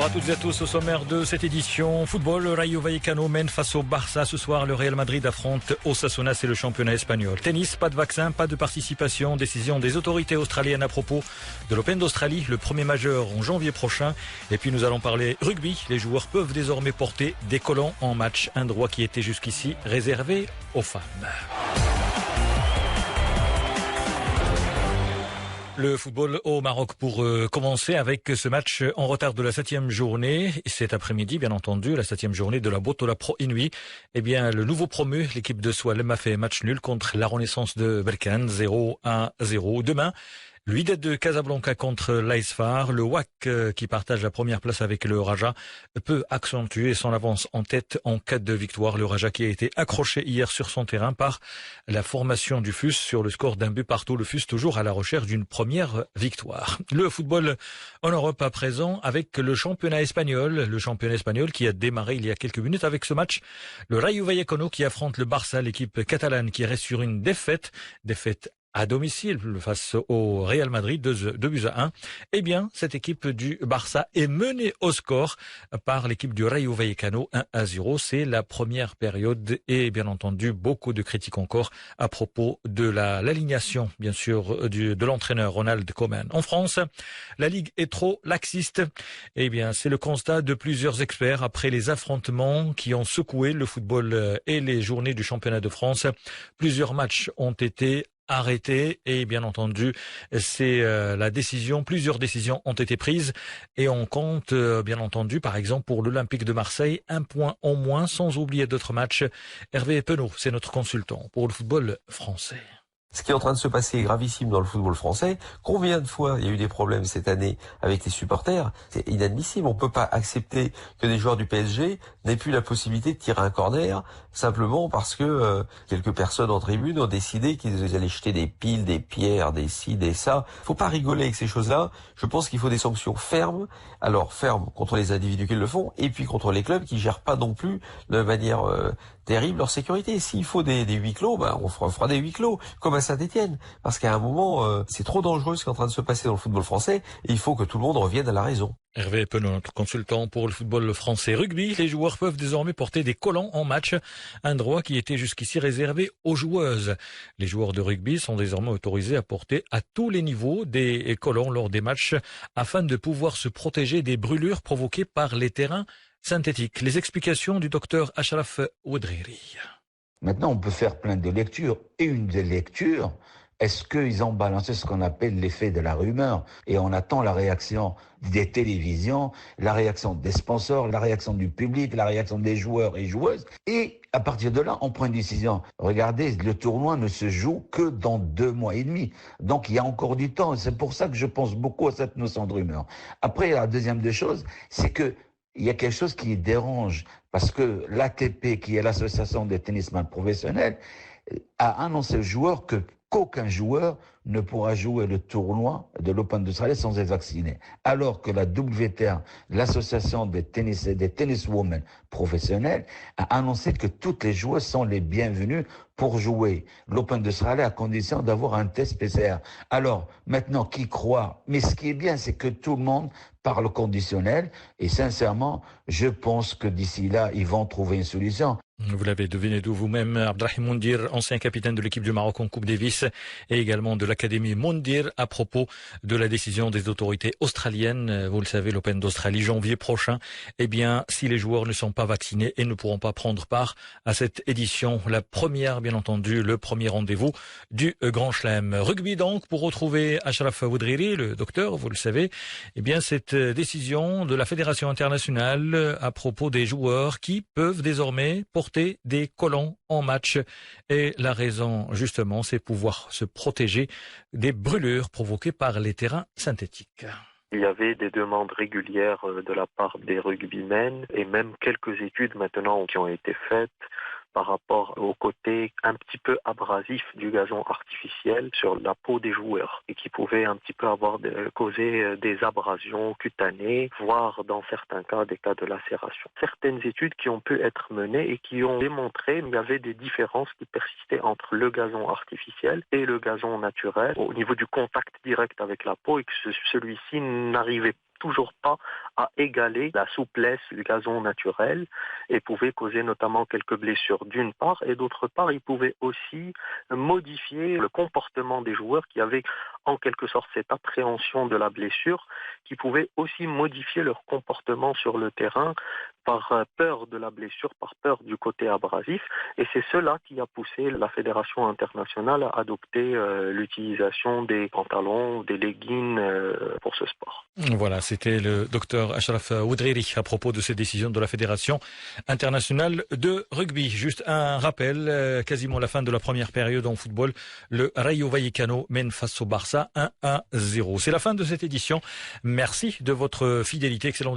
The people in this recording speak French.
à toutes et à tous au sommaire de cette édition. Football, le Rayo Vallecano mène face au Barça. Ce soir, le Real Madrid affronte Osasuna, c'est le championnat espagnol. Tennis, pas de vaccin, pas de participation. Décision des autorités australiennes à propos de l'Open d'Australie, le premier majeur en janvier prochain. Et puis nous allons parler rugby. Les joueurs peuvent désormais porter des collants en match, un droit qui était jusqu'ici réservé aux femmes. Le football au Maroc pour commencer avec ce match en retard de la 7e journée. Cet après-midi, bien entendu, la 7e journée de la Botola Pro Inouï. Eh bien, le nouveau promu, l'équipe de Soalem, a fait match nul contre la Renaissance de Berkane, 0-0. Demain, l'Wydad de Casablanca contre l'Aisfar. Le WAC qui partage la première place avec le Raja peut accentuer son avance en tête en cas de victoire. Le Raja qui a été accroché hier sur son terrain par la formation du FUS sur le score d'un but partout. Le FUS toujours à la recherche d'une première victoire. Le football en Europe à présent avec le championnat espagnol. Le championnat espagnol qui a démarré il y a quelques minutes avec ce match. Le Rayo Vallecano qui affronte le Barça, l'équipe catalane qui reste sur une défaite à domicile face au Real Madrid, 2-1. Eh bien, cette équipe du Barça est menée au score par l'équipe du Rayo Vallecano, 1-0. C'est la première période et bien entendu beaucoup de critiques encore à propos de l'alignation, bien sûr, de l'entraîneur Ronald Koeman. En France, la Ligue est trop laxiste. Eh bien, c'est le constat de plusieurs experts après les affrontements qui ont secoué le football et les journées du championnat de France. Plusieurs matchs ont été arrêté et bien entendu c'est la décision, plusieurs décisions ont été prises et on compte bien entendu par exemple pour l'Olympique de Marseille 1 point en moins sans oublier d'autres matchs. Hervé Penaud, c'est notre consultant pour le football français. Ce qui est en train de se passer est gravissime dans le football français. Combien de fois il y a eu des problèmes cette année avec les supporters? C'est inadmissible. On ne peut pas accepter que des joueurs du PSG n'aient plus la possibilité de tirer un corner simplement parce que quelques personnes en tribune ont décidé qu'ils allaient jeter des piles, des pierres, des ci, des ça. Faut pas rigoler avec ces choses-là. Je pense qu'il faut des sanctions fermes. Alors fermes contre les individus qui le font et puis contre les clubs qui gèrent pas non plus de manière terrible leur sécurité. S'il faut des huis clos, on fera des huis clos, comme à Saint-Étienne. Parce qu'à un moment, c'est trop dangereux ce qui est en train de se passer dans le football français et il faut que tout le monde revienne à la raison. Hervé Penaud, notre consultant pour le football français. Rugby, les joueurs peuvent désormais porter des collants en match, un droit qui était jusqu'ici réservé aux joueuses. Les joueurs de rugby sont désormais autorisés à porter à tous les niveaux des collants lors des matchs afin de pouvoir se protéger des brûlures provoquées par les terrains synthétiques. Les explications du docteur Achraf Ouedraoui. Maintenant, on peut faire plein de lectures. Et une des lectures, est-ce qu'ils ont balancé ce qu'on appelle l'effet de la rumeur? Et on attend la réaction des télévisions, la réaction des sponsors, la réaction du public, la réaction des joueurs et joueuses. Et à partir de là, on prend une décision. Regardez, le tournoi ne se joue que dans 2 mois et demi. Donc il y a encore du temps. Et c'est pour ça que je pense beaucoup à cette notion de rumeur. Après, la deuxième des choses, c'est que il y a quelque chose qui dérange parce que l'ATP, qui est l'association des tennisman professionnels, a annoncé aux joueurs qu'aucun joueur ne pourra jouer le tournoi de l'Open d'Australie sans être vacciné. Alors que la WTA, l'association des tenniswomen professionnels, a annoncé que toutes les joueuses sont les bienvenues pour jouer l'Open d'Australie à condition d'avoir un test PCR. Alors, maintenant, qui croit? Mais ce qui est bien, c'est que tout le monde parle conditionnel et sincèrement, je pense que d'ici là, ils vont trouver une solution. Vous l'avez deviné d'où vous-même, Abdrahim Moundir, ancien capitaine de l'équipe du Maroc en Coupe Davis et également de l'Académie Moundir à propos de la décision des autorités australiennes. Vous le savez, l'Open d'Australie, janvier prochain. Eh bien, si les joueurs ne sont pas vaccinés et ne pourront pas prendre part à cette édition, la première, bien entendu, le premier rendez-vous du Grand Chelem. Rugby donc, pour retrouver Achraf Ouedraoui, le docteur, vous le savez, eh bien, cette décision de la Fédération internationale à propos des joueurs qui peuvent désormais porter des collants en match. Et la raison, justement, c'est pouvoir se protéger des brûlures provoquées par les terrains synthétiques. Il y avait des demandes régulières de la part des rugbymen et même quelques études maintenant qui ont été faites par rapport au côté un petit peu abrasif du gazon artificiel sur la peau des joueurs et qui pouvait un petit peu causer des abrasions cutanées, voire dans certains cas des cas de lacération. Certaines études qui ont pu être menées et qui ont démontré qu'il y avait des différences qui persistaient entre le gazon artificiel et le gazon naturel au niveau du contact direct avec la peau et que celui-ci n'arrivait toujours pas à égaler la souplesse du gazon naturel et pouvait causer notamment quelques blessures d'une part, et d'autre part, il pouvait aussi modifier le comportement des joueurs qui avaient en quelque sorte cette appréhension de la blessure, qui pouvait aussi modifier leur comportement sur le terrain par peur de la blessure, par peur du côté abrasif. Et c'est cela qui a poussé la Fédération internationale à adopter l'utilisation des pantalons, des leggings pour ce sport. Voilà, c'était le docteur Achraf Ouedriri à propos de ces décisions de la Fédération internationale de rugby. Juste un rappel, quasiment la fin de la première période en football, le Rayo Vallecano mène face au Barça 1-0. C'est la fin de cette édition. Merci de votre fidélité. Excellent.